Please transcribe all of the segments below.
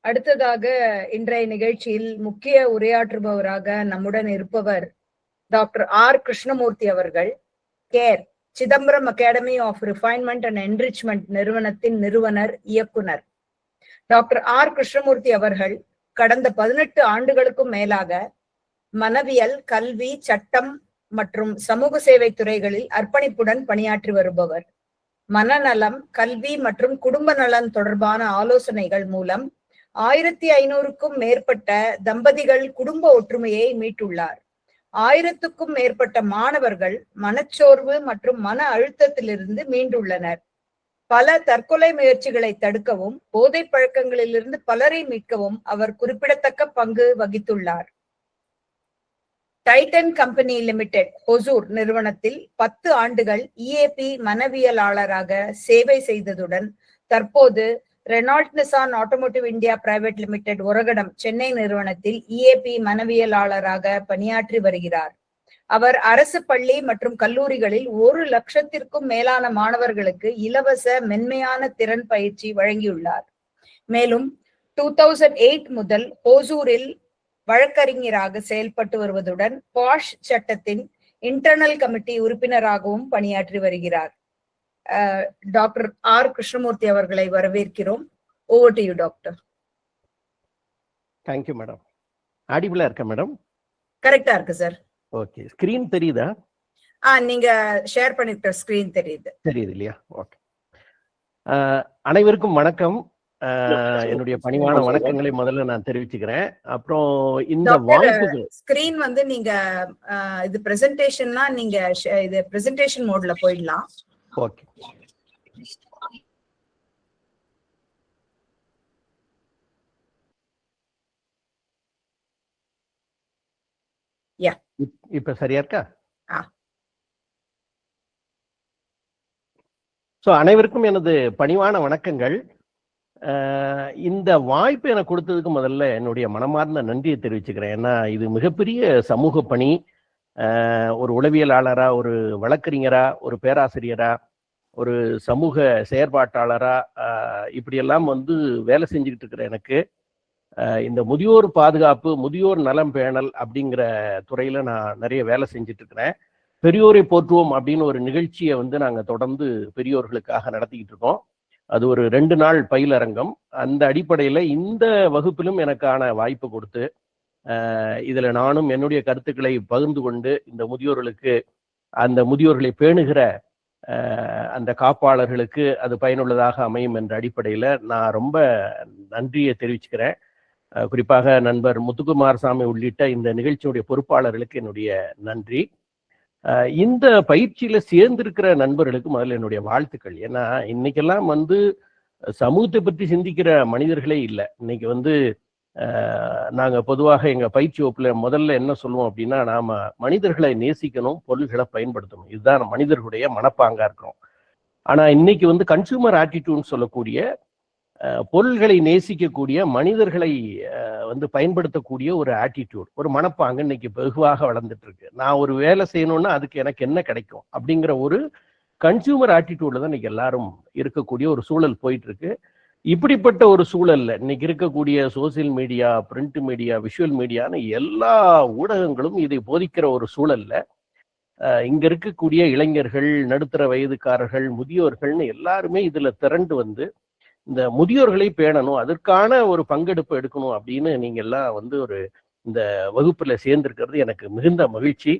அடுத்ததாக இன்றைய நிகழ்ச்சியில் முக்கிய உரையாற்றுபவராக நம்முடன் இருப்பவர் டாக்டர் ஆர் கிருஷ்ணமூர்த்தி அவர்கள். Care Chidambaram academy of refinement and enrichment நிறுவனத்தின் நிறுவனர், இயக்குனர். டாக்டர் ஆர் கிருஷ்ணமூர்த்தி அவர்கள் கடந்த 18 ஆண்டுகளுக்கும் மேலாக மனவியல், கல்வி, சட்டம் மற்றும் சமூக சேவை துறைகளில் அர்ப்பணிப்புடன் பணியாற்றி வருபவர். மனநலம், கல்வி மற்றும் குடும்ப நலன் தொடர்பான ஆலோசனைகள் மூலம் 1500க்கும் மேற்பட்ட தம்பதிகள் குடும்ப ஒற்றுமையை மீட்டுள்ளார். 1000க்கும் மேற்பட்ட மாணவர்கள் மனச்சோர்வு மற்றும் மன அழுத்தத்திலிருந்து மீண்டுள்ளனர். பல தற்கொலை முயற்சிகளை தடுக்கவும் போதை பழக்கங்களிலிருந்து பலரை மீட்கவும் அவர் குறிப்பிடத்தக்க பங்கு வகித்துள்ளார். டைட்டன் கம்பெனி லிமிடெட் ஒசூர் நிறுவனத்தில் 10 ஆண்டுகள் EAP மனவியலாளராக சேவை செய்ததுடன் தற்போது Reynold Nissan automotive India private limited Oragadam Chennai நிறுவனத்தில் EAP மனவியலாளராக பணியாற்றி வருகிறார். அவர் அரசு பள்ளி மற்றும் கல்லூரிகளில் 1 லட்சத்திற்கும் மேலான மாணவர்களுக்கு இலவச மென்மையான திறன் பயிற்சி வழங்கியுள்ளார். மேலும் 2008 முதல் ஓசூரில் வழக்கறிஞராக செயல்பட்டு வருவதுடன் பாஷ் சட்டத்தின் இன்டர்னல் கமிட்டி உறுப்பினராகவும் பணியாற்றி வருகிறார். டாக்டர் ஆர் கிருஷ்ணமூர்த்தி அவர்களை வரவேற்கிறோம். Over to you doctor. Thank you madam. ஆடிபிளா இருக்க மேடம்? கரெக்டா இருக்கு சார். ஓகே. ஸ்கிரீன் தெரியுதா? நீங்க ஷேர் பண்ணிருக்க ஸ்கிரீன் தெரியுது இல்லையா? ஓகே. அனைவருக்கும் வணக்கம். என்னுடைய பணிவான வணக்கங்களை முதல்ல நான் தெரிவிச்சுக்கிறேன். அப்புறம் இந்த வாய்ப்புக்கு ஸ்கிரீன் வந்து நீங்க இது பிரசன்டேஷன்னா நீங்க இது பிரசன்டேஷன் மோட்ல போயிடலாம். ஓகே. இப்ப சரியா இருக்கா? அனைவருக்கும் எனது பணிவான வணக்கங்கள். இந்த வாய்ப்பு எனக்கு கொடுத்ததுக்கு முதல்ல என்னுடைய மனமார்ந்த நன்றியை தெரிவிச்சுக்கிறேன். ஏன்னா இது மிகப்பெரிய சமூக பணி. ஒரு உளவியலாளரா, ஒரு வழக்கறிஞரா, ஒரு பேராசிரியரா, ஒரு சமூக செயற்பாட்டாளரா இப்படியெல்லாம் வந்து வேலை செஞ்சுக்கிட்டு இருக்கிற எனக்கு இந்த முதியோர் பாதுகாப்பு, முதியோர் நலம் பேணல் அப்படிங்கிற துறையில நான் நிறைய வேலை செஞ்சுட்டு இருக்கிறேன். பெரியோரை போற்றுவோம் அப்படின்னு ஒரு நிகழ்ச்சியை வந்து நாங்கள் தொடர்ந்து பெரியோர்களுக்காக நடத்திக்கிட்டு இருக்கோம். அது ஒரு 2 நாள் பயிலரங்கம். அந்த அடிப்படையில் இந்த வகுப்பிலும் எனக்கான வாய்ப்பு கொடுத்து இதில் நானும் என்னுடைய கருத்துக்களை பகிர்ந்து கொண்டு இந்த முதியோர்களுக்கு, அந்த முதியோர்களை பேணுகிற அந்த காப்பாளர்களுக்கு அது பயனுள்ளதாக அமையும் என்ற அடிப்படையில் நான் ரொம்ப நன்றியை தெரிவிச்சுக்கிறேன். குறிப்பாக நண்பர் முத்துக்குமாரசாமி உள்ளிட்ட இந்த நிகழ்ச்சியுடைய பொறுப்பாளர்களுக்கு என்னுடைய நன்றி. இந்த பயிற்சியில சேர்ந்திருக்கிற நண்பர்களுக்கு முதல்ல என்னுடைய வாழ்த்துக்கள். ஏன்னா இன்னைக்கெல்லாம் வந்து சமூகத்தை பற்றி சிந்திக்கிற மனிதர்களே இல்லை. இன்னைக்கு வந்து நாங்க பொதுவாக எங்க பயிற்சி வகுப்புல முதல்ல என்ன சொல்லுவோம் அப்படின்னா, நாம மனிதர்களை நேசிக்கணும், பொருள்களை பயன்படுத்தணும். இதுதான் மனிதர்களுடைய மனப்பாங்கா இருக்கிறோம். ஆனா இன்னைக்கு வந்து கன்சூமர் ஆட்டிடியூட்னு சொல்லக்கூடிய பொருள்களை நேசிக்கக்கூடிய, மனிதர்களை வந்து பயன்படுத்தக்கூடிய ஒரு ஆட்டிடியூட், ஒரு மனப்பாங்கு இன்னைக்கு வெகுவாக வளர்ந்துட்டு இருக்கு. நான் ஒரு வேலை செய்யணும்னா அதுக்கு எனக்கு என்ன கிடைக்கும் அப்படிங்கிற ஒரு கன்சூமர் ஆட்டிடியூட்ல தான் இன்னைக்கு எல்லாரும் இருக்கக்கூடிய ஒரு சூழல் போயிட்டு இருக்கு. இப்படிப்பட்ட ஒரு சூழல்ல இன்னைக்கு இருக்கக்கூடிய social media, print media, visual மீடியான்னு எல்லா ஊடகங்களும் இதை போதிக்கிற ஒரு சூழல்ல இங்க இருக்கக்கூடிய இளைஞர்கள், நடுத்தர வயதுக்காரர்கள், முதியோர்கள்னு எல்லாருமே இதுல திரண்டு வந்து இந்த முதியோர்களை பேணணும், அதற்கான ஒரு பங்கெடுப்பு எடுக்கணும் அப்படின்னு நீங்க எல்லாம் வந்து ஒரு இந்த வகுப்புல சேர்ந்திருக்கிறது எனக்கு மிகுந்த மகிழ்ச்சி.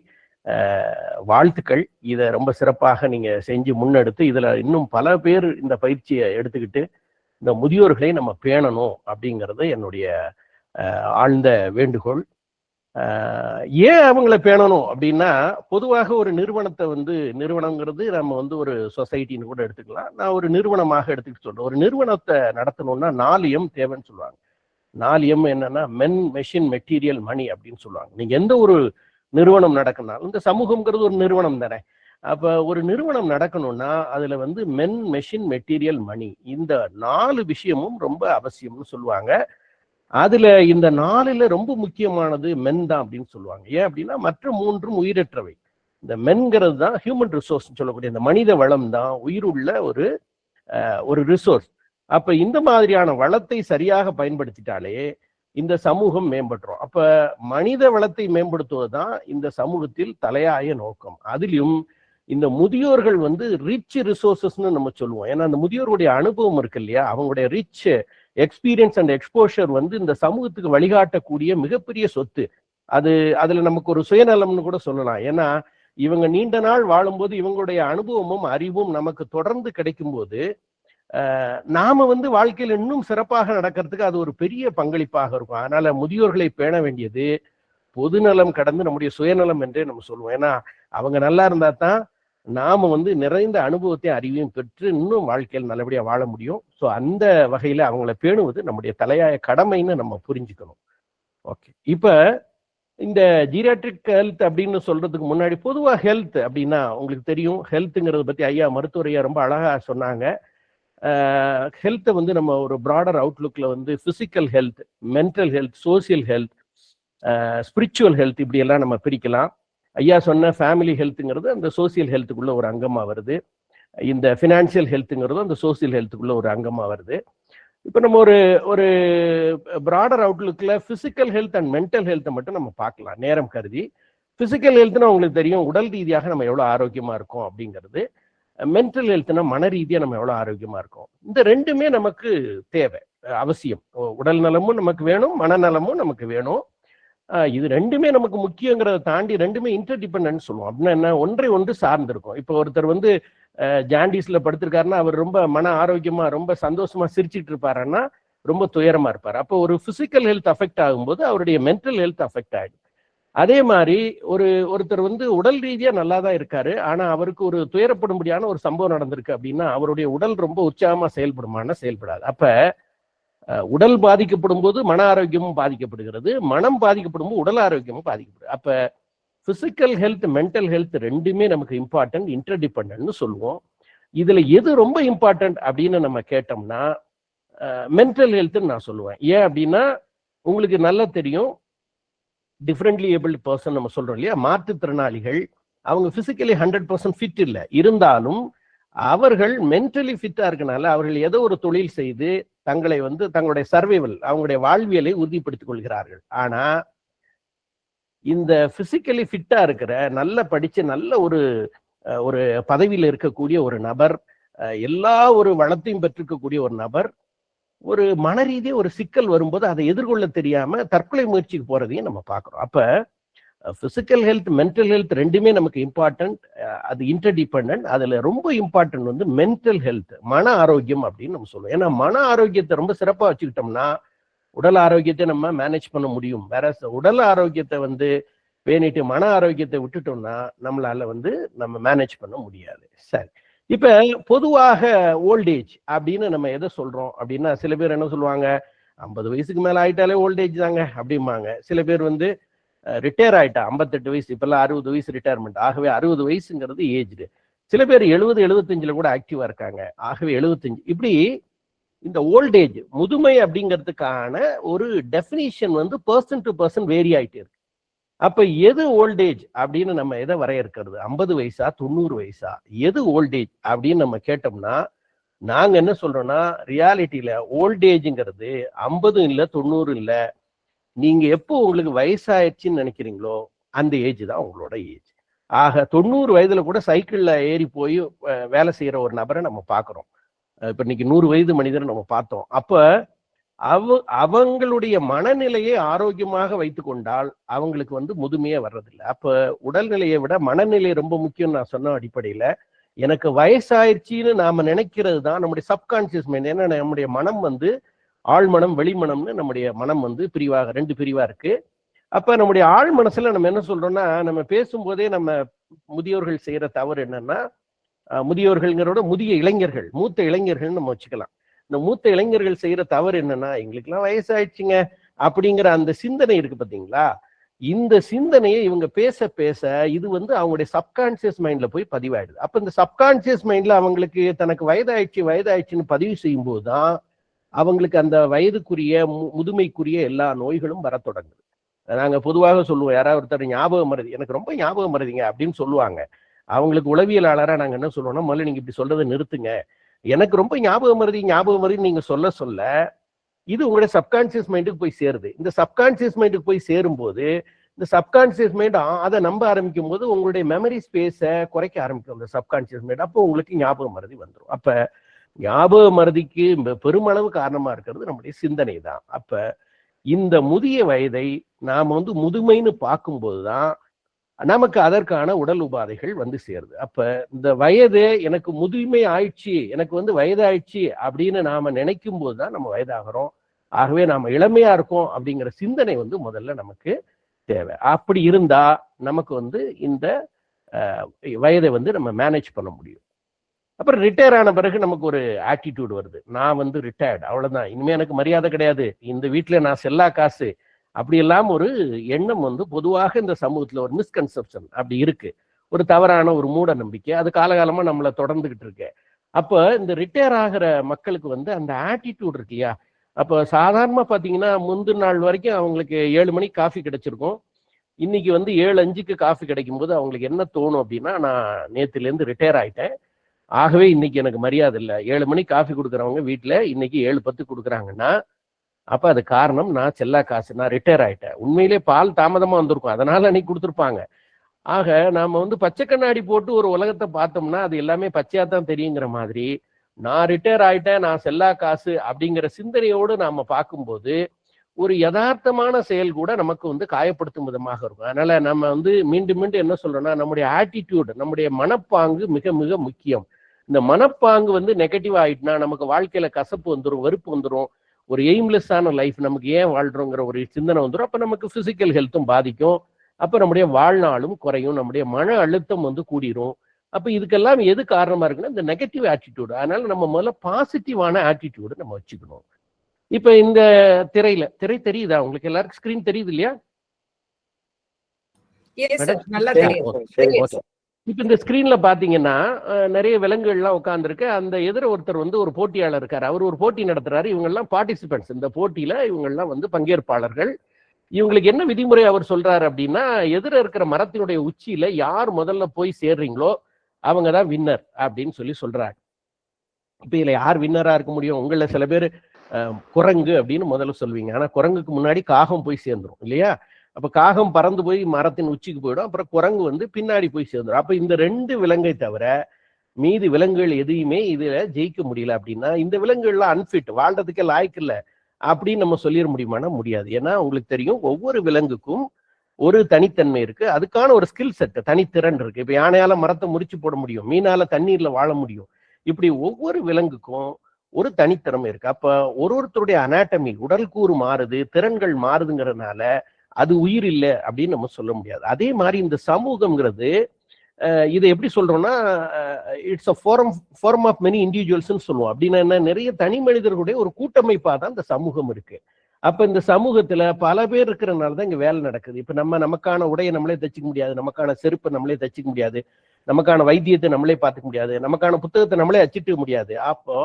வாழ்த்துக்கள். இதை ரொம்ப சிறப்பாக நீங்க செஞ்சு முன்னெடுத்து இதுல இன்னும் பல பேர் இந்த பயிற்சியை எடுத்துக்கிட்டு இந்த முதியோர்களை நம்ம பேணணும் அப்படிங்கிறது என்னுடைய ஆழ்ந்த வேண்டுகோள். ஏன் அவங்கள பேணணும் அப்படின்னா, பொதுவாக ஒரு நிறுவனத்தை வந்து, நிறுவனங்கிறது நம்ம வந்து ஒரு சொசைட்டின்னு கூட எடுத்துக்கலாம். நான் ஒரு நிறுவனமாக எடுத்துக்கிட்டு சொல்றேன். ஒரு நிறுவனத்தை நடத்தணும்னா 4 M தேவைன்னு சொல்லுவாங்க. 4 M என்னன்னா மென், மெஷின், மெட்டீரியல், மணி அப்படின்னு சொல்லுவாங்க. நீங்க எந்த ஒரு நிறுவனம் நடக்கணும்னாலும், இந்த சமூகம்ங்கிறது ஒரு நிறுவனம் தானே. அப்ப ஒரு நிறுவனம் நடக்கணும்னா அதுல வந்து மென், மெஷின், மெட்டீரியல், மணி, இந்த 4 விஷயமும் ரொம்ப அவசியம்னு சொல்லுவாங்க. அதுல இந்த 4ல ரொம்ப முக்கியமானது மென் தான் அப்படின்னு சொல்லுவாங்க. ஏன் அப்படின்னா மற்ற 3ம் உயிரற்றவை. இந்த மென்கிறது தான் ஹியூமன் ரிசோர்ஸ் சொல்லக்கூடிய இந்த மனித வளம் தான் உயிருள்ள ஒரு ரிசோர்ஸ். அப்ப இந்த மாதிரியான வளத்தை சரியாக பயன்படுத்திட்டாலே இந்த சமூகம் மேம்பட்டுரும். அப்ப மனித வளத்தை மேம்படுத்துவதுதான் இந்த சமூகத்தில் தலையாய நோக்கம். அதிலும் இந்த முதியோர்கள் ரிச் ரிசோர்சஸ்ன்னு நம்ம சொல்லுவோம். ஏன்னா அந்த முதியோருடைய அனுபவம் இருக்கு இல்லையா, அவங்களுடைய ரிச் எக்ஸ்பீரியன்ஸ் அண்ட் எக்ஸ்போஷர் இந்த சமூகத்துக்கு வழிகாட்டக்கூடிய மிகப்பெரிய சொத்து. அதுல நமக்கு ஒரு சுயநலம்னு கூட சொல்லலாம். ஏன்னா இவங்க நீண்ட நாள் வாழும்போது இவங்களுடைய அனுபவமும் அறிவும் நமக்கு தொடர்ந்து கிடைக்கும் போது நாம வாழ்க்கையில் இன்னும் சிறப்பாக நடக்கிறதுக்கு அது ஒரு பெரிய பங்களிப்பாக இருக்கும். அதனால முதியோர்களை பேண வேண்டியது பொதுநலம் கடந்து நம்முடைய சுயநலம் என்றே நம்ம சொல்லுவோம். ஏன்னா அவங்க நல்லா இருந்தா தான் நாம நிறைந்த அனுபவத்தை அறிவையும் பெற்று இன்னும் வாழ்க்கையில் நல்லபடியா வாழ முடியும். ஸோ அந்த வகையில அவங்கள பேணுவது நம்முடைய தலையாய கடமைன்னு நம்ம புரிஞ்சுக்கணும். ஓகே, இப்ப இந்த ஜீரியாட்ரிக் ஹெல்த் அப்படின்னு சொல்றதுக்கு முன்னாடி பொதுவா ஹெல்த் அப்படின்னா உங்களுக்கு தெரியும். ஹெல்த்துங்கிறத பத்தி ஐயா மருத்துவர் ஐயா ரொம்ப அழகா சொன்னாங்க. ஹெல்த்தை நம்ம ஒரு ப்ராடர் அவுட்லுக்ல physical health, mental health, social health, spiritual health இப்படி எல்லாம் நம்ம பிரிக்கலாம். ஐயா சொன்ன ஃபேமிலி ஹெல்த்துங்கிறது அந்த சோசியல் ஹெல்த்துக்குள்ள ஒரு அங்கமா வருது. இந்த ஃபினான்சியல் ஹெல்த்துங்கிறது அந்த சோசியல் ஹெல்த்துக்குள்ள ஒரு அங்கமா வருது. இப்போ நம்ம ஒரு ப்ராடர் அவுட்லுக்ல பிசிக்கல் ஹெல்த் அண்ட் மென்டல் ஹெல்த்தை மட்டும் நம்ம பார்க்கலாம் நேரம் கருதி. பிசிக்கல் ஹெல்த்னா உங்களுக்கு தெரியும், உடல் ரீதியாக நம்ம எவ்வளவு ஆரோக்கியமா இருக்கோம் அப்படிங்கிறது. மென்டல் ஹெல்த்னா மன ரீதியா நம்ம எவ்வளவு ஆரோக்கியமா இருக்கோம். இந்த ரெண்டுமே நமக்கு தேவை, அவசியம். உடல் நலமும் நமக்கு வேணும், மனநலமும் நமக்கு வேணும். இது ரெண்டுமே நமக்கு முக்கியங்கிறத தாண்டி ரெண்டுமே இன்டர்டிபெண்டன்ட் சொல்லுவோம். அப்படின்னா என்ன, ஒன்றை ஒன்று சார்ந்திருக்கும். இப்போ ஒருத்தர் ஜாண்டிஸ்ல படுத்திருக்காருன்னா அவர் ரொம்ப மன ஆரோக்கியமா ரொம்ப சந்தோஷமா சிரிச்சுட்டு இருப்பாருன்னா ரொம்ப துயரமா இருப்பார். அப்போ ஒரு பிசிக்கல் ஹெல்த் அஃபெக்ட் ஆகும்போது அவருடைய மென்டல் ஹெல்த் அஃபெக்ட் ஆகிடும். அதே மாதிரி ஒருத்தர் உடல் ரீதியா நல்லா தான் இருக்காரு, ஆனா அவருக்கு ஒரு துயரப்படும்படியான ஒரு சம்பவம் நடந்திருக்கு அப்படின்னா அவருடைய உடல் ரொம்ப உற்சாகமா செயல்படுமானா செயல்படாது. அப்ப உடல் பாதிக்கப்படும் போது மன ஆரோக்கியமும் பாதிக்கப்படுகிறது, மனம் பாதிக்கப்படும் போது உடல் ஆரோக்கியமும் பாதிக்கப்படுது. அப்ப பிசிக்கல் ஹெல்த், மென்டல் ஹெல்த் ரெண்டுமே நமக்கு இம்பார்ட்டன்ட், இன்டர்டிபெண்டன்ட்னு சொல்லுவோம். இதுல எது ரொம்ப இம்பார்ட்டன்ட் அப்படின்னு நம்ம கேட்டோம்னா மென்டல் ஹெல்த்ன்னு நான் சொல்லுவேன். ஏன் அப்படின்னா உங்களுக்கு நல்லா தெரியும், டிஃபரெண்ட்லி ஏபிள்டு பர்சன் நம்ம சொல்றோம் இல்லையா, மாற்றுத்திறனாளிகள் அவங்க பிசிக்கலி 100% ஃபிட் இல்லை, இருந்தாலும் அவர்கள் மென்டலி ஃபிட்டா இருக்கனால அவர்கள் ஏதோ ஒரு தொழில் செய்து தங்களை தங்களுடைய சர்வைவல், அவங்களுடைய வாழ்வியலை உறுதிப்படுத்திக் கொள்கிறார்கள். ஆனா இந்த பிசிக்கலி ஃபிட்டா இருக்கிற, நல்ல படிச்சு நல்ல ஒரு பதவியில் இருக்கக்கூடிய ஒரு நபர், எல்லா ஒரு வளத்தையும் பெற்றிருக்கக்கூடிய ஒரு நபர், ஒரு மன ரீதியா ஒரு சிக்கல் வரும்போது அதை எதிர்கொள்ள தெரியாம தற்கொலை முயற்சிக்கு போறதையும் நம்ம பார்க்கிறோம். அப்ப பிசிக்கல் ஹெல்த், மென்டல் ஹெல்த் ரெண்டுமே நமக்கு இம்பார்ட்டன்ட், அது இன்டர்டிபெண்டன்ட். அதுல ரொம்ப இம்பார்ட்டன்ட் மென்டல் ஹெல்த், மன ஆரோக்கியம் அப்படின்னு நம்ம சொல்லுவோம். ஏன்னா மன ஆரோக்கியத்தை ரொம்ப சிறப்பா வச்சுக்கிட்டோம்னா உடல் ஆரோக்கியத்தை நம்ம மேனேஜ் பண்ண முடியும். வேற உடல் ஆரோக்கியத்தை பேணிட்டு மன ஆரோக்கியத்தை விட்டுட்டோம்னா நம்மளால நம்ம மேனேஜ் பண்ண முடியாது. சரி, இப்ப பொதுவாக ஓல்டேஜ் அப்படின்னு நம்ம எதை சொல்றோம் அப்படின்னா, சில பேர் என்ன சொல்லுவாங்க, 50 வயசுக்கு மேல ஆயிட்டாலே ஓல்டேஜ் தாங்க அப்படிம்பாங்க. சில பேர் ரிட்டையர் ஆயிட்டா 58 வயசு, இப்பெல்லாம் 60 வயசு ரிட்டையர்மெண்ட், ஆகவே 60 வயசுங்கிறது ஏஜ்டு. சில பேர் 70, 75 கூட ஆக்டிவா இருக்காங்க, ஆகவே 75. இப்படி இந்த ஓல்டேஜ், முதுமை அப்படிங்கிறதுக்கான ஒரு definition person to person vary ஆயிட்டே இருக்கு. அப்ப எது ஓல்டேஜ் அப்படின்னு நம்ம எதை வரையறுக்கிறது, 50 வயசா 90 வயசா, எது ஓல்டேஜ் அப்படின்னு நம்ம கேட்டோம்னா நாங்க என்ன சொல்றோம்னா, ரியாலிட்டியில ஓல்டேஜ்ங்கிறது 50 இல்லை 90 இல்லை, நீங்க எப்போ உங்களுக்கு வயசாயிடுச்சுன்னு நினைக்கிறீங்களோ அந்த ஏஜ் தான் உங்களோட ஏஜ். ஆக 90 வயதுல கூட சைக்கிள்ல ஏறி போய் வேலை செய்யற ஒரு நபரை நம்ம பார்க்கிறோம். இப்ப இன்னைக்கு 100 வயது மனிதரை நம்ம பார்த்தோம். அப்ப அவங்களுடைய மனநிலையை ஆரோக்கியமாக வைத்து கொண்டால் அவங்களுக்கு முதுமையே வர்றதில்லை. அப்ப உடல்நிலையை விட மனநிலை ரொம்ப முக்கியம். நான் சொன்ன அடிப்படையில எனக்கு வயசாயிருச்சின்னு நாம நினைக்கிறது தான் நம்முடைய சப்கான்சியஸ் மைண்ட். ஏன்னா நம்முடைய மனம் ஆழ்மனம், வெளிமனம்னு நம்முடைய மனம் பிரிவாக 2 பிரிவா இருக்கு. அப்ப நம்முடைய ஆழ் மனசுல நம்ம என்ன சொல்றோம்னா, நம்ம பேசும்போதே நம்ம முதியோர்கள் செய்யற தவறு என்னன்னா, முதியோர்கள்ங்கிறோட முதிய இளைஞர்கள், மூத்த இளைஞர்கள் நம்ம வச்சுக்கலாம். இந்த மூத்த இளைஞர்கள் செய்யற தவறு என்னன்னா, எங்களுக்கெல்லாம் வயசாயிடுச்சுங்க அப்படிங்கிற அந்த சிந்தனை இருக்கு பாத்தீங்களா, இந்த சிந்தனையை இவங்க பேச பேச இது அவங்களுடைய சப்கான்சியஸ் மைண்ட்ல போய் பதிவாயிடுது. அப்ப இந்த சப்கான்சியஸ் மைண்ட்ல அவங்களுக்கு தனக்கு வயதாயிடுச்சுன்னு பதிவு செய்யும் போதுதான் அவங்களுக்கு அந்த வயதுக்குரிய முதுமைக்குரிய எல்லா நோய்களும் வர தொடங்குது. நாங்க பொதுவாக சொல்லுவோம், யாராவது ஒருத்தர் ஞாபக மறதி, எனக்கு ரொம்ப ஞாபகம் மறதிங்க அப்படின்னு சொல்லுவாங்க. அவங்களுக்கு உளவியலாளராக நாங்க என்ன சொல்லுவோம்னா, முதல்ல நீங்க இப்படி சொல்றதை நிறுத்துங்க, எனக்கு ரொம்ப ஞாபகம் மருதி நீங்க சொல்ல இது உங்களுடைய சப்கான்சியஸ் மைண்டுக்கு போய் சேருது. இந்த சப்கான்சியஸ் மைண்டுக்கு போய் சேரும்போது இந்த சப்கான்சியஸ் மைண்ட் அதை நம்ப ஆரம்பிக்கும் போது உங்களுடைய மெமரி ஸ்பேஸை குறைக்க ஆரம்பிக்கும் இந்த சப்கான்சியஸ் மைண்ட். அப்போ உங்களுக்கு ஞாபக மருதி வந்துடும். அப்ப ஞாபக மருதிக்கு பெருமளவு காரணமா இருக்கிறது நம்முடைய சிந்தனை தான். அப்ப இந்த முதிய வயதை நாம முதுமைன்னு பார்க்கும்போதுதான் நமக்கு அதற்கான உடல் உபாதைகள் வந்து சேருது. அப்ப இந்த வயது எனக்கு முதுமை ஆயிடுச்சு, எனக்கு வயது ஆயிடுச்சு அப்படின்னு நாம நினைக்கும் போதுதான் நம்ம வயதாகிறோம். ஆகவே நாம இளமையா இருக்கோம் அப்படிங்கிற சிந்தனை முதல்ல நமக்கு தேவை. அப்படி இருந்தா நமக்கு இந்த வயதை நம்ம மேனேஜ் பண்ண முடியும். அப்புறம் ரிட்டையர் ஆன பிறகு நமக்கு ஒரு ஆட்டிடியூட் வருது, நான் ரிட்டையர்டு, அவ்வளவுதான், இனிமே எனக்கு மரியாதை கிடையாது, இந்த வீட்டுல நான் செல்லா காசு, அப்படி எல்லாம் ஒரு எண்ணம் பொதுவாக இந்த சமூகத்துல ஒரு மிஸ்கன்செப்ஷன் அப்படி இருக்கு. ஒரு தவறான ஒரு மூட நம்பிக்கை அது காலகாலமா நம்மளை தொடர்ந்துகிட்டு இருக்கு. அப்ப இந்த ரிட்டையர் ஆகிற மக்களுக்கு அந்த ஆட்டிடியூட் இருக்கு இல்லையா. அப்ப சாதாரணமா பாத்தீங்கன்னா முந்தின நாள் வரைக்கும் அவங்களுக்கு 7 மணிக்கு காஃபி கிடைச்சிருக்கும். இன்னைக்கு 7:05 காஃபி கிடைக்கும் போது அவங்களுக்கு என்ன தோணும் அப்படின்னா, நான் நேத்துல இருந்து ரிட்டையர் ஆயிட்டேன், ஆகவே இன்னைக்கு எனக்கு மரியாதை இல்லை. 7 மணிக்கு காஃபி கொடுக்குறவங்க வீட்டுல இன்னைக்கு 7:10 கொடுக்குறாங்கன்னா அப்ப அது காரணம் நான் செல்லா காசு, நான் ரிட்டையர் ஆயிட்டேன். உண்மையிலே பால் தாமதமா வந்திருக்கும், அதனால அன்னைக்கு கொடுத்துருப்பாங்க. ஆக நாம பச்சை கண்ணாடி போட்டு ஒரு உலகத்தை பார்த்தோம்னா அது எல்லாமே பச்சையா தான் தெரியுங்கிற மாதிரி, நான் ரிட்டையர் ஆயிட்டேன், நான் செல்லா காசு அப்படிங்கிற சிந்தனையோடு நாம பார்க்கும்போது ஒரு யதார்த்தமான செயல் கூட நமக்கு காயப்படுத்தும் விதமாக இருக்கும். அதனால நம்ம மீண்டும் மீண்டும் என்ன சொல்றோம்னா, நம்முடைய ஆட்டிடியூட், நம்முடைய மனப்பாங்கு மிக மிக முக்கியம். இந்த மனப்பாங்கு நெகட்டிவ் ஆயிட்டுனா நமக்கு வாழ்க்கையில கசப்பு வந்துடும், வெறுப்பு வந்துடும், ஒரு எய்ம்லெஸ்ஸான லைஃப், நமக்கு ஏன் வாழ்றோங்கிற ஒரு சிந்தனை வந்துடும். அப்ப நமக்கு பிசிக்கல் ஹெல்த்தும் பாதிக்கும், அப்ப நம்முடைய வாழ்நாளும் குறையும், நம்முடைய மன அழுத்தம் கூடிரும். அப்ப இதுக்கெல்லாம் எது காரணமா இருக்குன்னா இந்த நெகட்டிவ் ஆட்டிடியூட். அதனால நம்ம முதல்ல பாசிட்டிவான ஆட்டிடியூடு நம்ம வச்சுக்கணும். இப்ப இந்த திரை தெரியுதா உங்களுக்கு? எல்லாருக்கும் ஸ்கிரீன் தெரியுது இல்லையா? இப்ப இந்த ஸ்கிரீன்ல பாத்தீங்கன்னா நிறைய விலங்குகள்லாம் உட்கார்ந்துருக்கு. அந்த எதிர ஒருத்தர் ஒரு போட்டியாளர் இருக்காரு, அவர் ஒரு போட்டி நடத்துறாரு. இவங்க எல்லாம் பார்ட்டிசிபென்ட்ஸ், இந்த போட்டியில இவங்க எல்லாம் பங்கேற்பாளர்கள். இவங்களுக்கு என்ன விதிமுறை அவர் சொல்றாரு அப்படின்னா, எதிர இருக்கிற மரத்தினுடைய உச்சியில யார் முதல்ல போய் சேர்றீங்களோ அவங்கதான் வின்னர் அப்படின்னு சொல்றாரு. இப்ப இதுல யார் வின்னரா இருக்க முடியும்? உங்கள சில பேர் குரங்கு அப்படின்னு முதல்ல சொல்வீங்க, ஆனா குரங்குக்கு முன்னாடி காகம் போய் சேர்ந்துரும் இல்லையா? அப்ப காகம் பறந்து போய் மரத்தின் உச்சிக்கு போயிடும், அப்புறம் குரங்கு பின்னாடி போய் சேர்ந்துடும். அப்ப இந்த 2 விலங்கை தவிர மீதி விலங்குகள் எதையுமே இதுல ஜெயிக்க முடியல அப்படின்னா இந்த விலங்குகள்லாம் அன்ஃபிட், வாழ்றதுக்கே லாய்க்கு இல்லை அப்படின்னு நம்ம சொல்லிட முடியுமானா முடியாது. ஏன்னா உங்களுக்கு தெரியும், ஒவ்வொரு விலங்குக்கும் ஒரு தனித்தன்மை இருக்கு, அதுக்கான ஒரு ஸ்கில் செட், தனித்திறன் இருக்கு. இப்ப யானையால மரத்தை முறிச்சு போட முடியும், மீனால தண்ணீர்ல வாழ முடியும். இப்படி ஒவ்வொரு விலங்குக்கும் ஒரு தனித்திறமை இருக்கு. அப்ப ஒருத்தருடைய அனாட்டமி, உடல் கூறு மாறுது, திறன்கள் மாறுதுங்கிறதுனால அது உயிர் இல்லை அப்படின்னு நம்ம சொல்ல முடியாது. அதே மாதிரி இந்த சமூகம்ங்கிறது இதை எப்படி சொல்றோம்னா, it's a form of many இண்டிவிஜுவல்ஸ்ன்னு சொல்லுவோம். அப்படின்னா என்ன, நிறைய தனி மனிதர்களுடைய ஒரு கூட்டமைப்பா தான் இந்த சமூகம் இருக்கு. அப்ப இந்த சமூகத்துல பல பேர் இருக்கிறனால தான் இங்க வேலை நடக்குது. இப்ப நமக்கான உடையை நம்மளே தச்சுக்க முடியாது, நமக்கான செருப்பை நம்மளே தச்சுக்க முடியாது, நமக்கான வைத்தியத்தை நம்மளே பார்த்துக்க முடியாது, நமக்கான புத்தகத்தை நம்மளே அச்சிட்டு முடியாது. அப்போ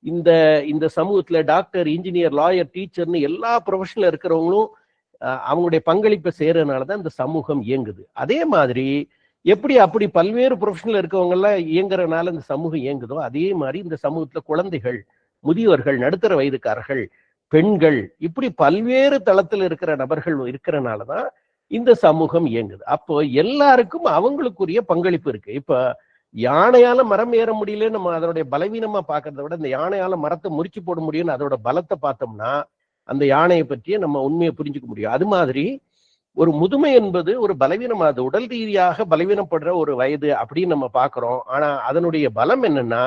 இந்த சமூகத்துல டாக்டர், இன்ஜினியர், லாயர், டீச்சர்னு எல்லா ப்ரொஃபஷன்ல இருக்கிறவங்களும் அவங்களுடைய பங்களிப்பை செய்யறதுனாலதான் இந்த சமூகம் இயங்குது. அதே மாதிரி எப்படி அப்படி பல்வேறு ப்ரொஃபஷனல் இருக்கவங்க எல்லாம் இயங்குறதுனால இந்த சமூகம் இயங்குதோ, அதே மாதிரி இந்த சமூகத்துல குழந்தைகள், முதியவர்கள், நடுத்தர வயதுக்காரர்கள், பெண்கள், இப்படி பல்வேறு தளத்தில் இருக்கிற நபர்கள் இருக்கிறனாலதான் இந்த சமூகம் இயங்குது. அப்போ எல்லாருக்கும் அவங்களுக்குரிய பங்களிப்பு இருக்கு. இப்ப யானையால மரம் ஏற முடியல நம்ம அதனுடைய பலவீனமா பாக்குறத விட இந்த யானையால மரத்தை முறிச்சு போட முடியும்னு அதோட பலத்தை பார்த்தோம்னா அந்த யானையை பற்றிய நம்ம உண்மையை புரிஞ்சுக்க முடியும். அது மாதிரி ஒரு முதுமை என்பது ஒரு பலவீனம், அது உடல் ரீதியாக பலவீனப்படுற ஒரு வயது அப்படின்னு நம்ம பார்க்கிறோம். ஆனா அதனுடைய பலம் என்னன்னா,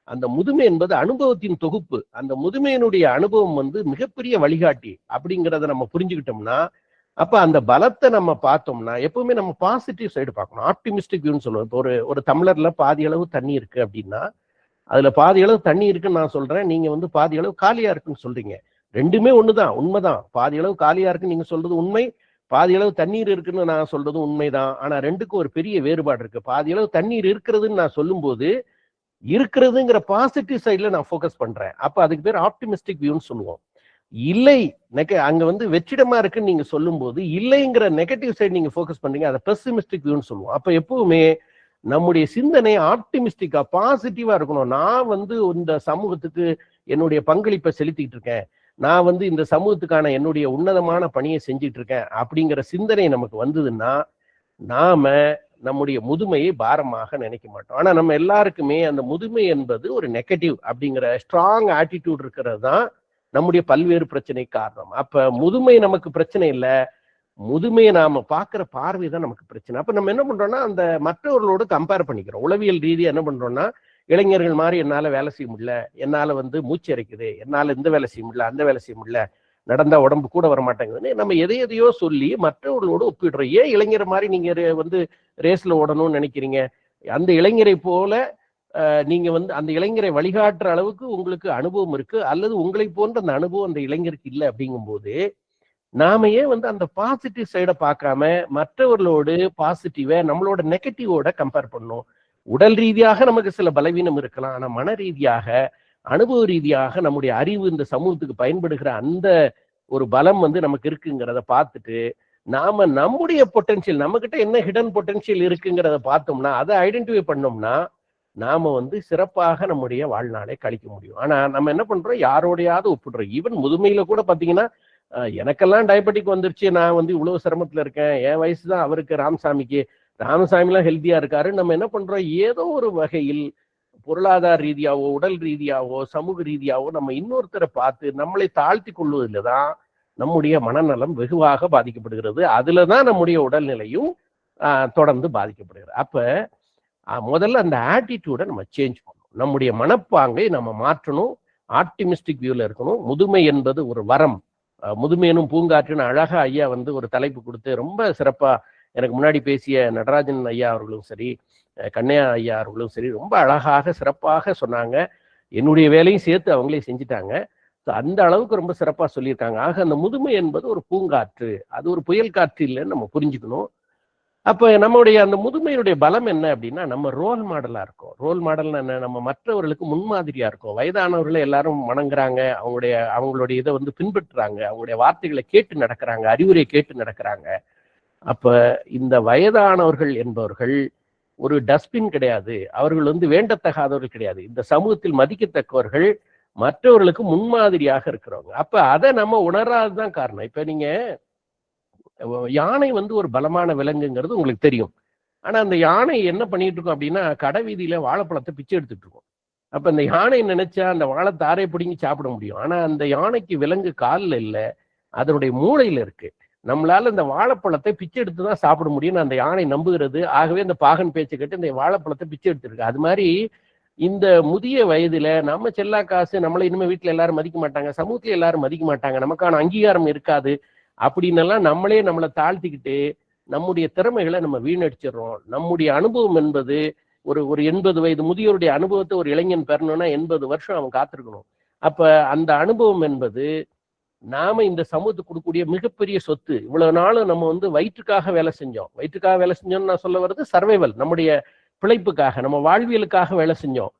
அந்த முதுமை என்பது அனுபவத்தின் தொகுப்பு. அந்த முதுமையினுடைய அனுபவம் மிகப்பெரிய வழிகாட்டி அப்படிங்கிறத நம்ம புரிஞ்சுக்கிட்டோம்னா, அப்ப அந்த பலத்தை நம்ம பார்த்தோம்னா எப்பவுமே நம்ம பாசிட்டிவ் சைடு பார்க்கணும், ஆப்டிமிஸ்டிக் வியூன்னு சொல்லுவோம். இப்போ ஒரு டம்ளர்ல பாதி அளவு தண்ணி இருக்கு அப்படின்னா அதுல பாதி அளவு தண்ணி இருக்குன்னு நான் சொல்றேன், நீங்க பாதி அளவு காலியா இருக்குன்னு சொல்றீங்க. ரெண்டுமே ஒண்ணுதான், உண்மைதான். பாதி அளவு காலியா இருக்குன்னு நீங்க சொல்றது உண்மை, பாதி அளவு தண்ணீர் இருக்குன்னு நான் சொல்றது உண்மைதான். ஆனா ரெண்டுக்கும் ஒரு பெரிய வேறுபாடு இருக்கு. பாதி அளவு தண்ணீர் இருக்கிறதுன்னு நான் சொல்லும் போது இருக்கிறதுங்கிற பாசிட்டிவ் சைட்ல நான் ஃபோக்கஸ் பண்றேன். அப்ப அதுக்கு பேர் ஆப்டிமிஸ்டிக் வியூன்னு சொல்லுவோம். இல்லை அங்க வெற்றிடமா இருக்குன்னு நீங்க சொல்லும் போது இல்லைங்கிற நெகட்டிவ் சைடு நீங்க ஃபோக்கஸ் பண்றீங்க, அதை பெசிமிஸ்டிக் வியூன்னு சொல்லுவோம். அப்ப எப்பவுமே நம்முடைய சிந்தனை ஆப்டிமிஸ்டிக்கா பாசிட்டிவா இருக்கணும். நான் வந்து இந்த சமூகத்துக்கு என்னுடைய பங்களிப்பை செலுத்திட்டு இருக்கேன், நான் வந்து இந்த சமூகத்துக்கான என்னுடைய உன்னதமான பணியை செஞ்சுட்டு இருக்கேன் அப்படிங்கிற சிந்தனை நமக்கு வந்ததுன்னா நாம நம்முடைய முதுமையை பாரமாக நினைக்க மாட்டோம். ஆனா நம்ம எல்லாருக்குமே அந்த முதுமை என்பது ஒரு நெகட்டிவ் அப்படிங்கிற ஸ்ட்ராங் ஆட்டிடியூட் இருக்கிறது தான் நம்முடைய பல்வேறு பிரச்சனைக்கு காரணம். அப்ப முதுமை நமக்கு பிரச்சனை இல்லை, முதுமையை நாம பார்க்கிற பார்வை தான் நமக்கு பிரச்சனை. அப்ப நம்ம என்ன பண்றோம்னா அந்த மற்றவர்களோடு கம்பேர் பண்ணிக்கிறோம். உளவியல் ரீதியா என்ன பண்றோம்னா, இளைஞர்கள் மாதிரி என்னால வேலை செய்ய முடியல, என்னால வந்து மூச்சு அரைக்குது, என்னால இந்த வேலை செய்ய முடியல, அந்த வேலை செய்ய முடியல, நடந்தா உடம்பு கூட வர மாட்டேங்குதுன்னு நம்ம எதையோ சொல்லி மற்றவர்களோடு ஒப்பிடுறோம். ஏன் இளைஞர் மாதிரி நீங்க வந்து ரேஸ்ல ஓடணும்னு நினைக்கிறீங்க? அந்த இளைஞரை போல நீங்க வந்து அந்த இளைஞரை வழிகாட்டுற அளவுக்கு உங்களுக்கு அனுபவம் இருக்கு, அல்லது உங்களை போன்ற அந்த அனுபவம் அந்த இளைஞருக்கு இல்லை. அப்படிங்கும்போது நாம ஏன் வந்து அந்த பாசிட்டிவ் சைடை பார்க்காம மற்றவர்களோடு பாசிட்டிவ நம்மளோட நெகட்டிவோட கம்பேர் பண்ணணும்? உடல் ரீதியாக நமக்கு சில பலவீனம் இருக்கலாம், ஆனா மன ரீதியாக அனுபவ ரீதியாக நம்முடைய அறிவு இந்த சமூகத்துக்கு பயன்படுகிற அந்த ஒரு பலம் வந்து நமக்கு இருக்குங்கிறத பார்த்துட்டு நாம நம்முடைய பொட்டன்ஷியல், நம்ம கிட்ட என்ன ஹிடன் பொட்டன்ஷியல் இருக்குங்கிறத பார்த்தோம்னா, அதை ஐடென்டிஃபை பண்ணோம்னா நாம வந்து சிறப்பாக நம்முடைய வாழ்நாளை கழிக்க முடியும். ஆனா நம்ம என்ன பண்றோம், யாரோடையாவது ஒப்பிடுறோம். ஈவன் முதுமையில கூட பாத்தீங்கன்னா, எனக்கெல்லாம் டயபெட்டிக் வந்துருச்சு, நான் வந்து இவ்வளவு சிரமத்துல இருக்கேன், என் வயசு தான் அவருக்கு ராமசாமிக்கு, ராமசாமிலாம் ஹெல்த்தியா இருக்காரு. நம்ம என்ன பண்றோம், ஏதோ ஒரு வகையில் பொருளாதார ரீதியாவோ உடல் ரீதியாவோ சமூக ரீதியாவோ நம்ம இன்னொருத்தரை பார்த்து நம்மளை தாழ்த்தி கொள்வதில் தான் நம்முடைய மனநலம் வெகுவாக பாதிக்கப்படுகிறது. அதுலதான் நம்முடைய உடல்நிலையும் தொடர்ந்து பாதிக்கப்படுகிறது. அப்ப முதல்ல அந்த ஆட்டிடியூடை நம்ம சேஞ்ச் பண்ணணும், நம்முடைய மனப்பாங்கை நம்ம மாற்றணும், ஆப்டிமிஸ்டிக் வியூல இருக்கணும். முதுமை என்பது ஒரு வரம், முதுமையனும் பூங்காற்றுன்னு அழகா ஐயா வந்து ஒரு தலைப்பு கொடுத்து ரொம்ப சிறப்பா எனக்கு முன்னாடி பேசிய நடராஜன் ஐயா அவர்களும் சரி, கண்ணையா ஐயா அவர்களும் சரி ரொம்ப அழகாக சிறப்பாக சொன்னாங்க. என்னுடைய வேலையும் சேர்த்து அவங்களே செஞ்சுட்டாங்க. அந்த அளவுக்கு ரொம்ப சிறப்பா சொல்லியிருக்காங்க. ஆக அந்த முதுமை என்பது ஒரு பூங்காற்று, அது ஒரு புயல் காற்று இல்லைன்னு நம்ம புரிஞ்சுக்கணும். அப்ப நம்முடைய அந்த முதுமையினுடைய பலம் என்ன அப்படின்னா, நம்ம ரோல் மாடலா இருக்கோம். ரோல் மாடல்னா என்ன, நம்ம மற்றவர்களுக்கு முன்மாதிரியா இருக்கோம். வயதானவர்களை எல்லாரும் வணங்குறாங்க, அவங்களுடைய இதை வந்து பின்பற்றுறாங்க, அவங்களுடைய வார்த்தைகளை கேட்டு நடக்கிறாங்க, அறிவுரை கேட்டு நடக்கிறாங்க. அப்ப இந்த வயதானவர்கள் என்பவர்கள் ஒரு டஸ்ட்பின் கிடையாது, அவர்கள் வந்து வேண்டத்தகாதவர்கள் கிடையாது, இந்த சமூகத்தில் மதிக்கத்தக்கவர்கள், மற்றவர்களுக்கு முன்மாதிரியாக இருக்கிறவங்க. அப்ப அதை நம்ம உணராதுதான் காரணம். இப்ப நீங்க யானை வந்து ஒரு பலமான விலங்குங்கிறது உங்களுக்கு தெரியும். ஆனா அந்த யானை என்ன பண்ணிட்டு இருக்கும் அப்படின்னா, கடை வீதியில வாழைப்பழத்தை பிச்சை எடுத்துட்டு இருக்கும். அப்ப அந்த யானை நினைச்சா அந்த வாழைத்தாரை பிடிங்கி சாப்பிட முடியும். ஆனா அந்த யானைக்கு விலங்கு காலில் இல்லை, அதனுடைய மூளையில இருக்கு. நம்மளால இந்த வாழைப்பழத்தை பிச்சை எடுத்துதான் சாப்பிட முடியும்னு அந்த யானை நம்புகிறது. ஆகவே இந்த பாகன் பேச்சை கேட்டு இந்த வாழைப்பழத்தை பிச்சை எடுத்துருக்கு. அது மாதிரி இந்த முதிய வயதுல நம்ம செல்லா காசு, நம்மளை இனிமே வீட்டுல எல்லாரும் மதிக்க மாட்டாங்க, சமூகத்துல எல்லாரும் மதிக்க மாட்டாங்க, நமக்கான அங்கீகாரம் இருக்காது அப்படின்னு நம்மளை தாழ்த்திக்கிட்டு நம்முடைய திறமைகளை நம்ம வீணடிச்சிடறோம். நம்முடைய அனுபவம் என்பது ஒரு 80 வயது முதியோருடைய அனுபவத்தை ஒரு இளைஞன் பெறணும்னா 80 வருஷம் அவன் காத்திருக்கணும். அப்ப அந்த அனுபவம் என்பது நாம இந்த சமூகத்துக்கு கொடுக்கக்கூடிய மிகப்பெரிய சொத்து. இவ்வளவு நாளும் நம்ம வந்து வயிற்றுக்காக வேலை செஞ்சோம்னு நான் சொல்ல வர்றது சர்வைவல், நம்முடைய பிழைப்புக்காக, நம்ம வாழ்வியலுக்காக வேலை செஞ்சோம்.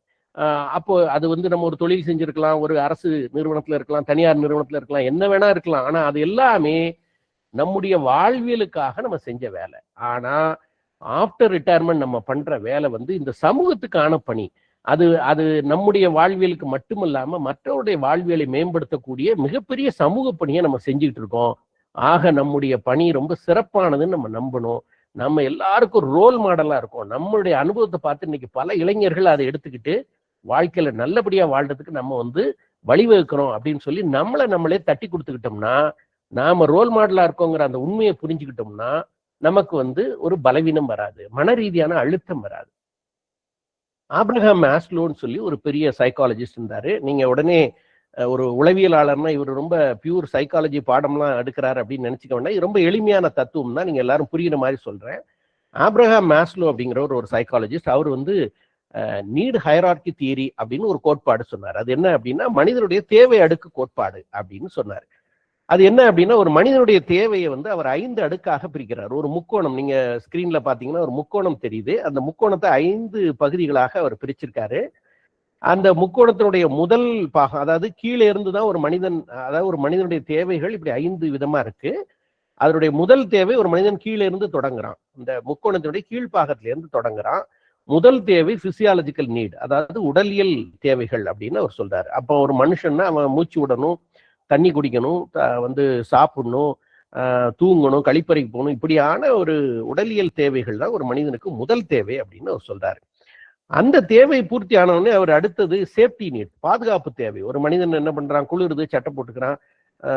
அப்போ அது வந்து நம்ம ஒரு தொழில் செஞ்சிருக்கலாம், ஒரு அரசு நிறுவனத்துல இருக்கலாம், தனியார் நிறுவனத்துல இருக்கலாம், என்ன வேணா இருக்கலாம். ஆனா அது எல்லாமே நம்முடைய வாழ்வியலுக்காக நம்ம செஞ்ச வேலை. ஆனா ஆஃப்டர் ரிட்டையர்மெண்ட் நம்ம பண்ற வேலை வந்து இந்த சமூகத்துக்கான பணி. அது நம்முடைய வாழ்வியலுக்கு மட்டுமல்லாம மற்றவருடைய வாழ்வியலை மேம்படுத்தக்கூடிய மிகப்பெரிய சமூக பணியை நம்ம செஞ்சுக்கிட்டு இருக்கோம். ஆக நம்முடைய பணி ரொம்ப சிறப்பானதுன்னு நம்ம நம்பணும். நம்ம எல்லாருக்கும் ரோல் மாடலா இருக்கும். நம்மளுடைய அனுபவத்தை பார்த்து இன்னைக்கு பல இளைஞர்கள் அதை எடுத்துக்கிட்டு வாழ்க்கையில நல்லபடியா வாழ்றதுக்கு நம்ம வந்து வழிவகுக்கிறோம் அப்படின்னு சொல்லி நம்மளே தட்டி கொடுத்துக்கிட்டோம்னா, நாம ரோல் மாடலா இருக்கோங்கிற அந்த உண்மையை புரிஞ்சுக்கிட்டோம்னா நமக்கு வந்து ஒரு பலவீனம் வராது, மன ரீதியான அழுத்தம் வராது. ஆப்ரஹாம் மாஸ்லோன்னு சொல்லி ஒரு பெரிய சைக்காலஜிஸ்ட் இருந்தாரு. நீங்க உடனே ஒரு உளவியலாளர்னா இவர் ரொம்ப பியூர் சைக்காலஜி பாடம்லாம் எடுக்கிறாரு அப்படின்னு நினைச்சுக்க வேண்டாம். இது ரொம்ப எளிமையான தத்துவம் தான், நீங்க எல்லாரும் புரியுற மாதிரி சொல்றேன். ஆப்ரஹாம் மாஸ்லோ அப்படிங்கிற ஒரு சைக்காலஜிஸ்ட், அவர் வந்து நீட் ஹைரார்கி தியரி அப்படின்னு ஒரு கோட்பாடு சொன்னார். அது என்ன அப்படின்னா மனிதனுடைய தேவை அடுக்கு கோட்பாடு அப்படின்னு சொன்னார். அது என்ன அப்படின்னா, ஒரு மனிதனுடைய தேவையை வந்து அவர் 5 அடுக்காக பிரிக்கிறார். ஒரு முக்கோணம், நீங்க ஸ்கிரீன்ல பாத்தீங்கன்னா ஒரு முக்கோணம் தெரியுது. அந்த முக்கோணத்தை 5 பகுதிகளாக அவர் பிரிச்சிருக்காரு. அந்த முக்கோணத்தினுடைய முதல் பாகம், அதாவது கீழே இருந்துதான் ஒரு மனிதனுடைய தேவைகள் இப்படி 5 விதமா இருக்கு. அதனுடைய முதல் தேவை, ஒரு மனிதன் கீழே இருந்து தொடங்குறான், இந்த முக்கோணத்தினுடைய கீழ்ப்பாகத்துல இருந்து தொடங்குறான். முதல் தேவை பிசியாலஜிக்கல் நீட், அதாவது உடலியல் தேவைகள் அப்படின்னு அவர் சொல்றாரு. அப்போ ஒரு மனுஷன்னா அவன் மூச்சு விடணும், தண்ணி குடிக்கணும், சாப்பிடணும், தூங்கணும், கழிப்பறைக்கு போகணும், இப்படியான ஒரு உடலியல் தேவைகள் தான் ஒரு மனிதனுக்கு முதல் தேவை அப்படின்னு அவர் சொல்றாரு. அந்த தேவை பூர்த்தி ஆனவுடனே அவர் அடுத்தது சேஃப்டி நீட், பாதுகாப்பு தேவை. ஒரு மனிதன் என்ன பண்றான், குளிருது சட்டை போட்டுக்கிறான்,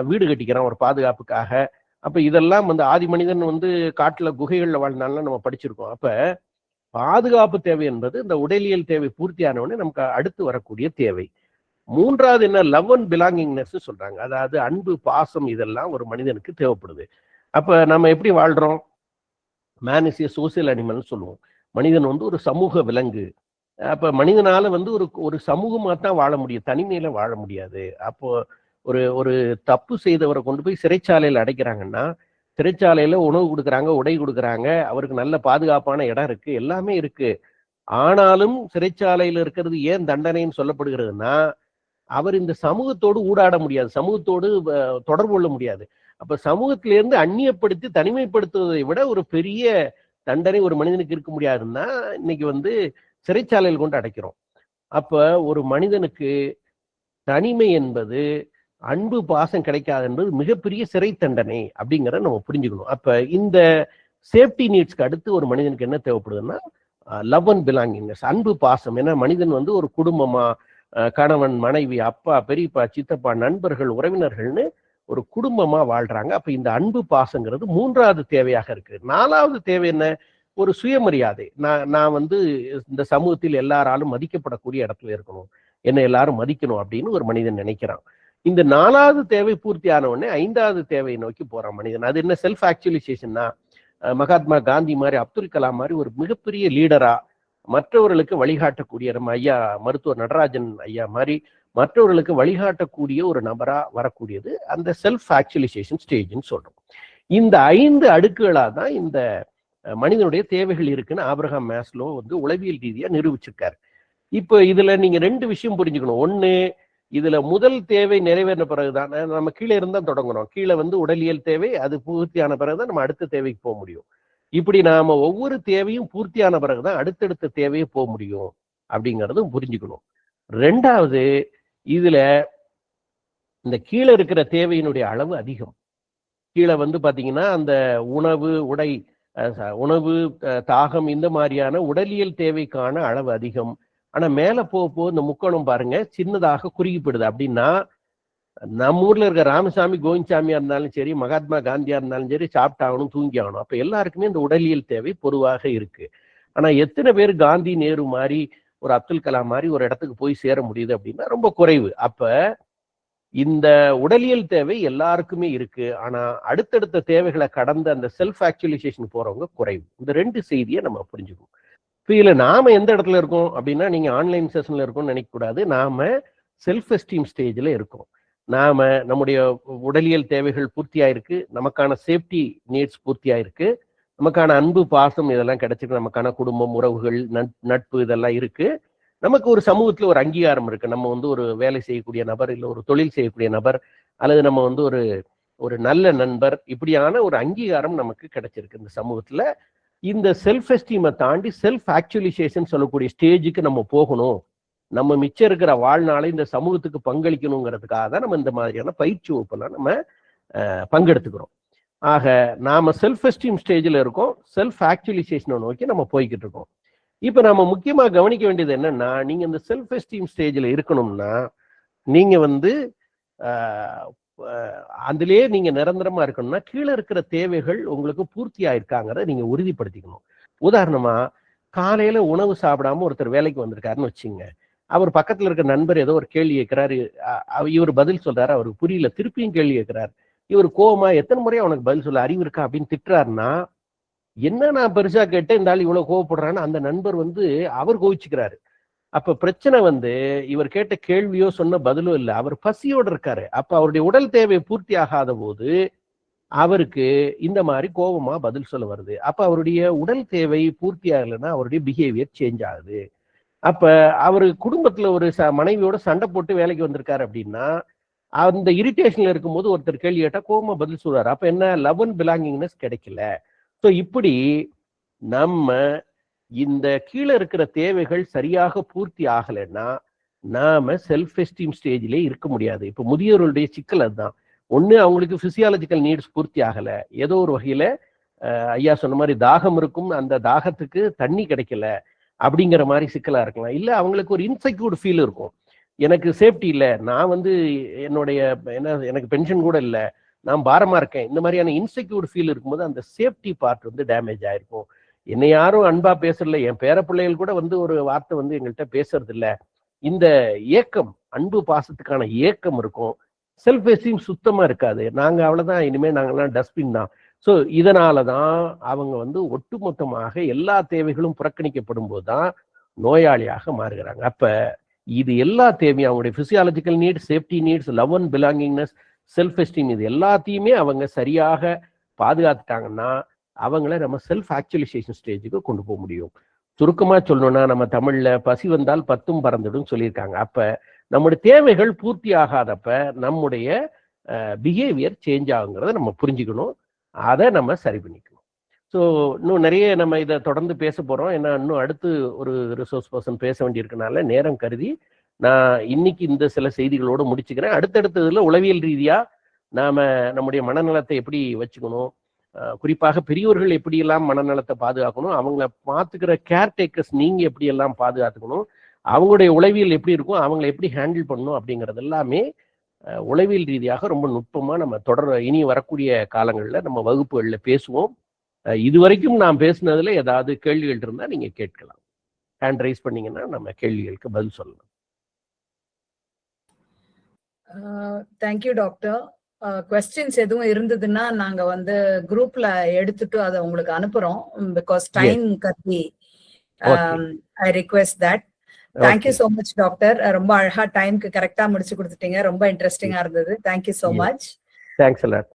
வீடு கட்டிக்கிறான் ஒரு பாதுகாப்புக்காக. அப்ப இதெல்லாம் ஆதி மனிதன் காட்டுல குகைகள்ல வாழ்ந்தாலும் நம்ம படிச்சிருக்கோம். அப்ப பாதுகாப்பு தேவை என்பது இந்த உடலியல் தேவை பூர்த்தி ஆனவுடனே நமக்கு அடுத்து வரக்கூடிய தேவை. மூன்றாவது என்ன, லவ் அண்ட் பிலாங்கிங்னஸ் சொல்றாங்க. அதாவது அன்பு, பாசம், இதெல்லாம் ஒரு மனிதனுக்கு தேவைப்படுது. அப்ப நம்ம எப்படி வாழ்றோம், man is a social animal சொல்லுவோம். மனிதன் ஒரு சமூக விலங்கு. அப்ப மனிதனால ஒரு சமூகமா தான் வாழ முடியும், தனிமையில வாழ முடியாது. அப்போ ஒரு தப்பு செய்தவரை கொண்டு போய் சிறைச்சாலையில அடைக்கிறாங்கன்னா, சிறைச்சாலையில உணவு கொடுக்குறாங்க, உடை கொடுக்குறாங்க, அவருக்கு நல்ல பாதுகாப்பான இடம் இருக்கு, எல்லாமே இருக்கு. ஆனாலும் சிறைச்சாலையில இருக்கிறது ஏன் தண்டனைன்னு சொல்லப்படுகிறதுனா, அவர் இந்த சமூகத்தோடு ஊடாட முடியாது, சமூகத்தோடு தொடர்பு கொள்ள முடியாது. அப்ப சமூகத்திலிருந்து அந்நியப்படுத்தி தனிமைப்படுத்துவதை விட ஒரு பெரிய தண்டனை ஒரு மனிதனுக்கு இருக்க முடியாதுன்னா இன்னைக்கு சிறைச்சாலையில் கொண்டு அடைக்கிறோம். அப்ப ஒரு மனிதனுக்கு தனிமை என்பது, அன்பு பாசம் கிடைக்காது என்பது மிகப்பெரிய சிறை தண்டனை அப்படிங்கிறத நம்ம புரிஞ்சுக்கணும். அப்ப இந்த சேஃப்டி நீட்ஸ்க்கு அடுத்து ஒரு மனிதனுக்கு என்ன தேவைப்படுதுன்னா, லவ் அண்ட் பிலாங்கிங்னஸ், அன்பு பாசம். ஏன்னா மனிதன் ஒரு குடும்பமா, கணவன், மனைவி, அப்பா, பெரியப்பா, சித்தப்பா, நண்பர்கள், உறவினர்கள்னு ஒரு குடும்பமா வாழ்றாங்க. அப்ப இந்த அன்பு பாசங்கிறது மூன்றாவது தேவையாக இருக்கு. நாலாவது தேவை என்ன, ஒரு சுயமரியாதை. நான் இந்த சமூகத்தில் எல்லாராலும் மதிக்கப்படக்கூடிய இடத்துல இருக்கணும், என்னை எல்லாரும் மதிக்கணும் அப்படின்னு ஒரு மனிதன் நினைக்கிறான். இந்த நாலாவது தேவை பூர்த்தி ஆன உடனே ஐந்தாவது தேவையை நோக்கி போறான் மனிதன். அது என்ன, செல்ஃப் ஆக்சுவலைசேஷன்னா, மகாத்மா காந்தி மாதிரி, அப்துல் கலாம் மாதிரி ஒரு மிகப்பெரிய லீடரா, மற்றவர்களுக்கு வழிகாட்டக்கூடிய, நம்ம ஐயா மருத்துவர் நடராஜன் ஐயா மாதிரி மற்றவர்களுக்கு வழிகாட்டக்கூடிய ஒரு நபரா வரக்கூடியது அந்த செல்ஃப் ஆக்சுவலைசேஷன் ஸ்டேஜ்னு சொல்றோம். இந்த 5 அடுக்குகளா தான் இந்த மனிதனுடைய தேவைகள் இருக்குன்னு ஆபிரகாம் மேஸ்லோ உளவியல் ரீதியா நிரூபிச்சிருக்காரு. இப்போ இதுல நீங்க 2 விஷயம் புரிஞ்சுக்கணும். ஒண்ணு, இதுல முதல் தேவை நிறைவேறின பிறகுதான் நம்ம கீழே இருந்தா தொடங்கணும். கீழே உடலியல் தேவை, அது பூர்த்தியான பிறகுதான் நம்ம அடுத்த தேவைக்கு போக முடியும். இப்படி நாம ஒவ்வொரு தேவையும் பூர்த்தியான பிறகுதான் அடுத்தடுத்த தேவையை போக முடியும் அப்படிங்கிறதும் புரிஞ்சுக்கணும். 2வது, இதுல இந்த கீழே இருக்கிற தேவையினுடைய அளவு அதிகம். கீழே பாத்தீங்கன்னா அந்த உணவு, தாகம், இந்த மாதிரியான உடலியல் தேவைக்கான அளவு அதிகம். ஆனா மேல போக இந்த முக்கோணம் பாருங்க சின்னதாக குறுகிப்படுது. அப்படின்னா நம்ம ஊர்ல இருக்க ராமசாமி, கோவிந்தசாமியா இருந்தாலும் சரி, மகாத்மா காந்தியா இருந்தாலும் சரி, சாப்பிட்டாகணும், தூங்கி ஆகணும். அப்ப எல்லாருக்குமே இந்த உடலியல் தேவை பொதுவாக இருக்கு. ஆனா எத்தனை பேர் காந்தி, நேரு மாதிரி, ஒரு அப்துல் கலாம் மாதிரி ஒரு இடத்துக்கு போய் சேர முடியுது அப்படின்னா ரொம்ப குறைவு. அப்ப இந்த உடலியல் தேவை எல்லாருக்குமே இருக்கு. ஆனா அடுத்தடுத்த தேவைகளை கடந்த அந்த செல்ஃப் ஆக்சுவலைசேஷன் போறவங்க குறைவு. இந்த 2 செய்தியை நம்ம புரிஞ்சுக்கணும். இப்ப இதுல நாம எந்த இடத்துல இருக்கோம் அப்படின்னா, நீங்க ஆன்லைன் செஷன்ல இருக்கோம்னு நினைக்க கூடாது. நாம செல்ஃப் எஸ்டீம் ஸ்டேஜ்ல இருக்கோம். நாம நம்முடைய உடலியல் தேவைகள் பூர்த்தியாயிருக்கு, நமக்கான சேஃப்டி நீட்ஸ் பூர்த்தியாயிருக்கு, நமக்கான அன்பு, பாசம் இதெல்லாம் கிடைச்சிருக்கு, நமக்கான குடும்பம், உறவுகள், நட்பு இதெல்லாம் இருக்கு. நமக்கு ஒரு சமூகத்துல ஒரு அங்கீகாரம் இருக்கு. நம்ம ஒரு வேலை செய்யக்கூடிய நபர், இல்லை ஒரு தொழில் செய்யக்கூடிய நபர், அல்லது நம்ம ஒரு நல்ல நண்பர், இப்படியான ஒரு அங்கீகாரம் நமக்கு கிடைச்சிருக்கு இந்த சமூகத்துல. இந்த செல்ஃப் எஸ்டீமை தாண்டி செல்ஃப் ஆக்சுவலைசேஷன் சொல்லக்கூடிய ஸ்டேஜுக்கு நம்ம போகணும். நம்ம மிச்சம் இருக்கிற வாழ்நாளை இந்த சமூகத்துக்கு பங்களிக்கணுங்கிறதுக்காக தான் நம்ம இந்த மாதிரியான பயிற்சி வகுப்பெல்லாம் நம்ம பங்கெடுத்துக்கிறோம். ஆக நாம செல்ஃப் எஸ்டீம் ஸ்டேஜில் இருக்கோம், செல்ஃப் ஆக்சுவலைசேஷனை நோக்கி நம்ம போய்கிட்டு இருக்கோம். இப்ப நம்ம முக்கியமா கவனிக்க வேண்டியது என்னன்னா, நீங்க இந்த செல்ஃப் எஸ்டீம் ஸ்டேஜில் இருக்கணும்னா நீங்க அதுலயே நீங்க நிரந்தரமா இருக்கணும்னா கீழே இருக்கிற தேவைகள் உங்களுக்கு பூர்த்தி ஆயிருக்காங்கிறத நீங்க உறுதிப்படுத்திக்கணும். உதாரணமா, காலையில உணவு சாப்பிடாம ஒருத்தர் வேலைக்கு வந்திருக்காருன்னு வச்சுங்க. அவர் பக்கத்துல இருக்க நண்பர் ஏதோ ஒரு கேள்வி கேட்கிறாரு, இவர் பதில் சொல்றாரு, அவருக்கு புரியல, திருப்பியும் கேள்வி கேட்கிறாரு. இவர் கோவமா எத்தனை முறையா அவனுக்கு பதில் சொல்ல அறிவு இருக்கா அப்படின்னு திட்டுறாருன்னா, என்ன நான் பெருசா கேட்டேன், இந்த ஆள் இவ்வளவு கோவப்படுறான்னு அந்த நண்பர் அவர் கோவிச்சுக்கிறாரு. அப்ப பிரச்சனை இவர் கேட்ட கேள்வியோ சொன்ன பதிலோ இல்லை, அவர் பசியோடு இருக்காரு. அப்ப அவருடைய உடல் தேவை பூர்த்தி ஆகாத போது அவருக்கு இந்த மாதிரி கோபமா பதில் சொல்ல வருது. அப்ப அவருடைய உடல் தேவை பூர்த்தி ஆகலைன்னா அவருடைய பிஹேவியர் சேஞ்ச் ஆகுது. அப்ப அவரு குடும்பத்துல ஒரு மனைவியோட சண்டை போட்டு வேலைக்கு வந்திருக்காரு அப்படின்னா, அந்த இரிட்டேஷன்ல இருக்கும்போது ஒருத்தர் கேள்வி கேட்டா கோபமா பதில் சொல்றாரு. அப்ப என்ன, லவ் அண்ட் பிலாங்கிங்னஸ் கிடைக்கல. ஸோ இப்படி நம்ம இந்த கீழே இருக்கிற தேவைகள் சரியாக பூர்த்தி ஆகலைன்னா நாம செல்ஃப் எஸ்டீம் ஸ்டேஜ்ல இருக்க முடியாது. இப்ப முதியோர்களுடைய சிக்கல் அதுதான். ஒண்ணு, அவங்களுக்கு பிசியாலஜிக்கல் நீட்ஸ் பூர்த்தி ஆகல, ஏதோ ஒரு வகையில ஐயா சொன்ன மாதிரி தாகம் இருக்கும், அந்த தாகத்துக்கு தண்ணி கிடைக்கல அப்படிங்கிற மாதிரி சிக்கலா இருக்கலாம். இல்ல அவங்களுக்கு ஒரு இன்செக்யூர்ட் ஃபீல் இருக்கும், எனக்கு சேஃப்டி இல்லை, நான் என்னுடைய எனக்கு பென்ஷன் கூட இல்லை, நான் பாரமா இருக்கேன், இந்த மாதிரியான இன்செக்யூர்ட் ஃபீல் இருக்கும்போது அந்த சேஃப்டி பார்ட் டேமேஜ் ஆயிருக்கும். என்னை யாரும் அன்பா பேசுறதில்ல, என் பேர பிள்ளைகள் கூட ஒரு வார்த்தை எங்கள்கிட்ட பேசுறது இல்லை. இந்த ஏக்கம், அன்பு பாசத்துக்கான ஏக்கம் இருக்கும். செல்ஃப் எஸ்டீம் சுத்தமா இருக்காது. நாங்க அவ்வளவுதான், இனிமே நாங்கெல்லாம் டஸ்ட்பின் தான். ஸோ இதனாலதான் அவங்க ஒட்டுமொத்தமாக எல்லா தேவைகளும் புறக்கணிக்கப்படும் போதுதான் நோயாளியாக மாறுகிறாங்க. அப்ப இது எல்லா தேவையும், அவங்களுடைய physiological needs, safety needs, love and belongingness, self esteem, இது எல்லாத்தையுமே அவங்க சரியாக பாதுகாத்துட்டாங்கன்னா அவங்கள நம்ம செல்ஃப் ஆக்சுவலைசேஷன் ஸ்டேஜுக்கு கொண்டு போக முடியும். சுருக்கமா சொல்லணும்னா, நம்ம தமிழ்ல பசி வந்தால் பத்தும் பறந்துடும் சொல்லியிருக்காங்க. அப்ப நம்முடைய தேவைகள் பூர்த்தி ஆகாதப்ப நம்முடைய பிஹேவியர் சேஞ்ச் ஆகுங்கிறத நம்ம புரிஞ்சுக்கணும், அதை நம்ம சரி பண்ணிக்கணும். ஸோ இன்னும் நிறைய நம்ம இதை தொடர்ந்து பேச போறோம். ஏன்னா இன்னும் அடுத்து ஒரு ரிசோர்ஸ் பர்சன் பேச வேண்டியிருக்கனால நேரம் கருதி நான் இன்னைக்கு இந்த சில செய்திகளோடு முடிச்சுக்கிறேன். அடுத்தடுத்ததுல உளவியல் ரீதியா நாம நம்முடைய மனநலத்தை எப்படி வச்சுக்கணும், குறிப்பாக பெரியவர்கள் எப்படியெல்லாம் மனநலத்தை பாதுகாக்கணும், அவங்கள பார்த்துக்கிற கேர்டேக்கர்ஸ் நீங்க எப்படியெல்லாம் பாதுகாத்துக்கணும், அவங்களுடைய உளவியல் எப்படி இருக்கும், அவங்களை எப்படி ஹேண்டில் பண்ணணும் அப்படிங்கிறது எல்லாமே உளவியல் ரீதியாக ரொம்ப நுட்பமா நம்ம இனி வரக்கூடிய காலங்களில் நம்ம வகுப்புகளில் பேசுவோம். இதுவரைக்கும் நான் பேசுனதுல ஏதாவது கேள்விகள் இருந்தா நீங்க கேட்கலாம். ஹேண்ட் ரைஸ் பண்ணீங்கன்னா நம்ம கேள்விகளுக்கு பதில் சொல்லலாம். Thank you doctor. கொஸ்டின்ஸ் எதுவும் இருந்ததுன்னா நாங்க குரூப்ல எடுத்துட்டு அதை உங்களுக்கு அனுப்புறோம். பிகாஸ் டைம் கருதி I request that. Thank you so much doctor. ரொம்ப அழகா டைம்க்கு கரெக்டா முடிச்சு கொடுத்துட்டீங்க. ரொம்ப இன்ட்ரெஸ்டிங்கா இருந்தது. Thank you so much. Thanks a lot.